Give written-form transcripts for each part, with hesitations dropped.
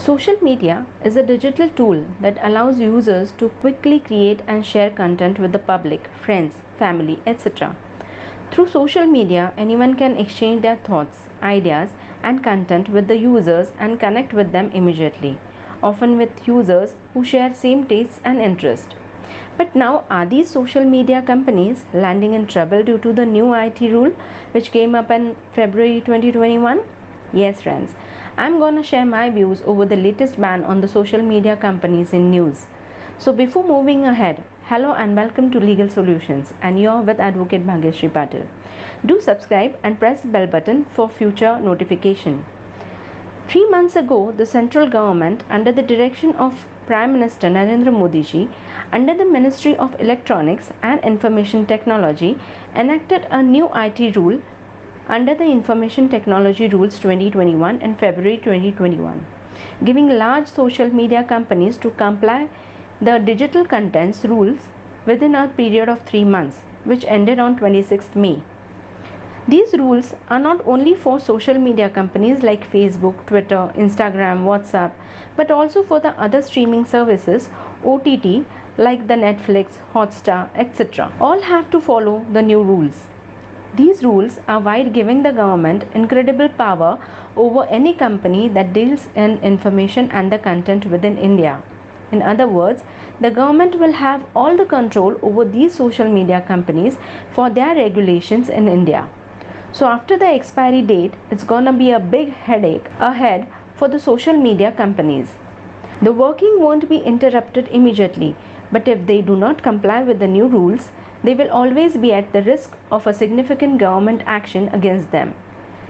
Social media is a digital tool that allows users to quickly create and share content with the public, friends, family, etc. Through social media, anyone can exchange their thoughts, ideas, and content with the users and connect with them immediately, often with users who share same tastes and interests. But now, are these social media companies landing in trouble due to the new IT rule which came up in February 2021? Yes, friends, I'm gonna share my views over the latest ban on the social media companies in news. So, before moving ahead, hello and welcome to Legal Solutions, and you're with Advocate Bhagyashree Patil. Do subscribe and press the bell button for future notification. 3 months ago, the central government, under the direction of Prime Minister Narendra Modi ji, under the Ministry of Electronics and Information Technology, enacted a new IT rule under the Information Technology Rules 2021 in February 2021, giving large social media companies to comply the digital contents rules within a period of 3 months, which ended on 26th May. These rules are not only for social media companies like Facebook, Twitter, Instagram, WhatsApp, but also for the other streaming services, OTT, like the Netflix, Hotstar, etc. All have to follow the new rules. These rules are wide, giving the government incredible power over any company that deals in information and the content within India. In other words, the government will have all the control over these social media companies for their regulations in India. So after the expiry date, it's gonna be a big headache ahead for the social media companies. The working won't be interrupted immediately, but if they do not comply with the new rules, they will always be at the risk of a significant government action against them.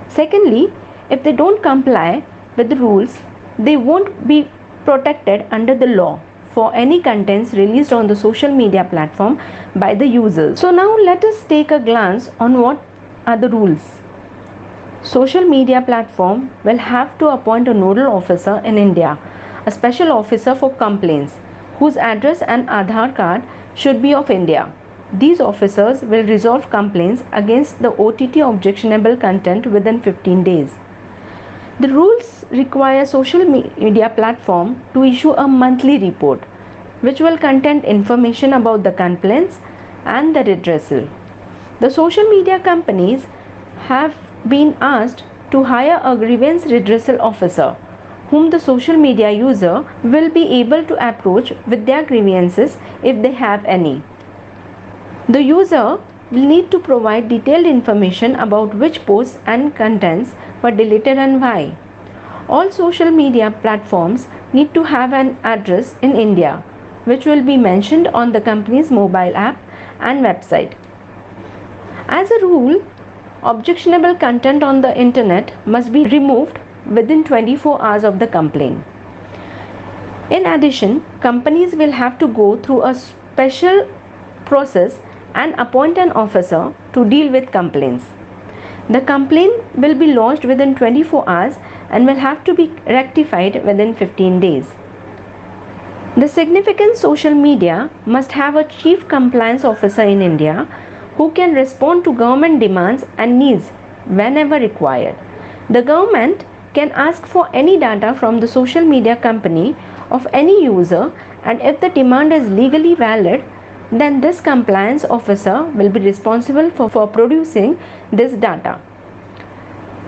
Secondly, if they don't comply with the rules, they won't be protected under the law for any contents released on the social media platform by the users. So now let us take a glance on what are the rules. Social media platform will have to appoint a nodal officer in India, a special officer for complaints, whose address and Aadhaar card should be of India. These officers will resolve complaints against the OTT objectionable content within 15 days. The rules require social media platform to issue a monthly report, which will contain information about the complaints and the redressal. The social media companies have been asked to hire a grievance redressal officer, whom the social media user will be able to approach with their grievances if they have any. The user will need to provide detailed information about which posts and contents were deleted and why. All social media platforms need to have an address in India, which will be mentioned on the company's mobile app and website. As a rule, objectionable content on the internet must be removed within 24 hours of the complaint. In addition, companies will have to go through a special process and appoint an officer to deal with complaints. The complaint will be lodged within 24 hours and will have to be rectified within 15 days. The significant social media must have a chief compliance officer in India who can respond to government demands and needs whenever required. The government can ask for any data from the social media company of any user, and if the demand is legally valid, then this compliance officer will be responsible for producing this data.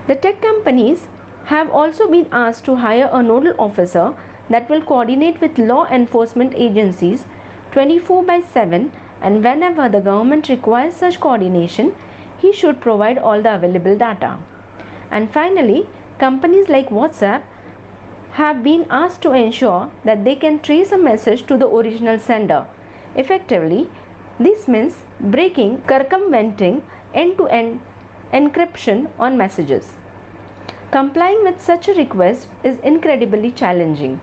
The tech companies have also been asked to hire a nodal officer that will coordinate with law enforcement agencies 24/7, and whenever the government requires such coordination, he should provide all the available data. And finally, companies like WhatsApp have been asked to ensure that they can trace a message to the original sender. Effectively, this means circumventing end-to-end encryption on messages. Complying with such a request is incredibly challenging,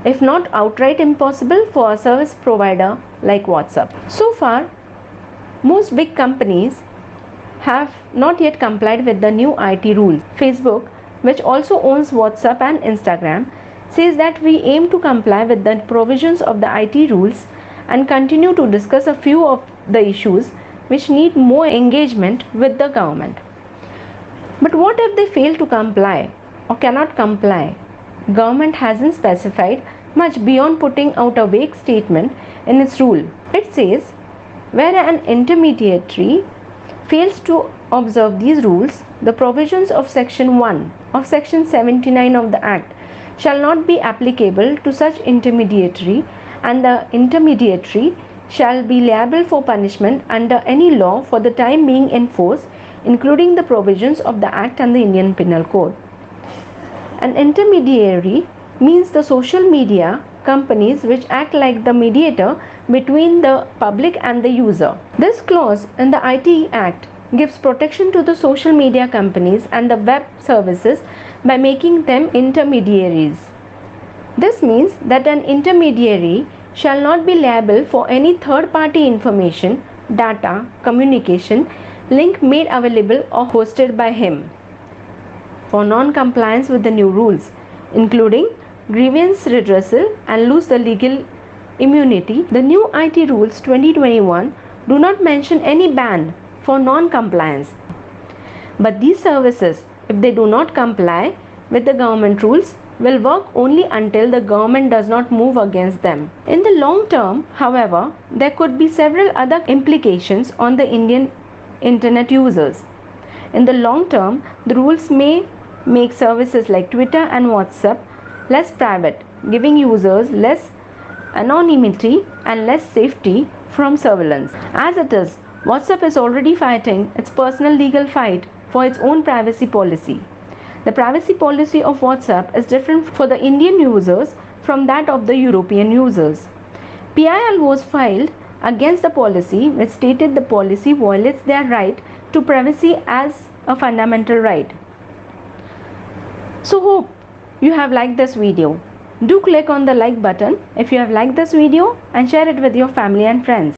if not outright impossible, for a service provider like WhatsApp. So far, most big companies have not yet complied with the new IT rules. Facebook, which also owns WhatsApp and Instagram, says that we aim to comply with the provisions of the IT rules and continue to discuss a few of the issues which need more engagement with the government. But what if they fail to comply or cannot comply? Government hasn't specified much beyond putting out a vague statement in its rule. It says, where an intermediary fails to observe these rules, the provisions of Section 1 of Section 79 of the Act shall not be applicable to such intermediary, and the intermediary shall be liable for punishment under any law for the time being in force, including the provisions of the Act and the Indian Penal Code. An intermediary means the social media companies which act like the mediator between the public and the user. This clause in the IT Act gives protection to the social media companies and the web services by making them intermediaries. This means that an intermediary shall not be liable for any third-party information, data, communication, link made available or hosted by him for non-compliance with the new rules, including grievance redressal and lose the legal immunity. The new IT rules 2021 do not mention any ban for non-compliance, but these services, if they do not comply with the government rules, will work only until the government does not move against them. In the long term, however, there could be several other implications on the Indian internet users. In the long term, the rules may make services like Twitter and WhatsApp less private, giving users less anonymity and less safety from surveillance. As it is, WhatsApp is already fighting its personal legal fight for its own privacy policy. The privacy policy of WhatsApp is different for the Indian users from that of the European users. PIL was filed against the policy, which stated the policy violates their right to privacy as a fundamental right. So hope you have liked this video. Do click on the like button if you have liked this video and share it with your family and friends.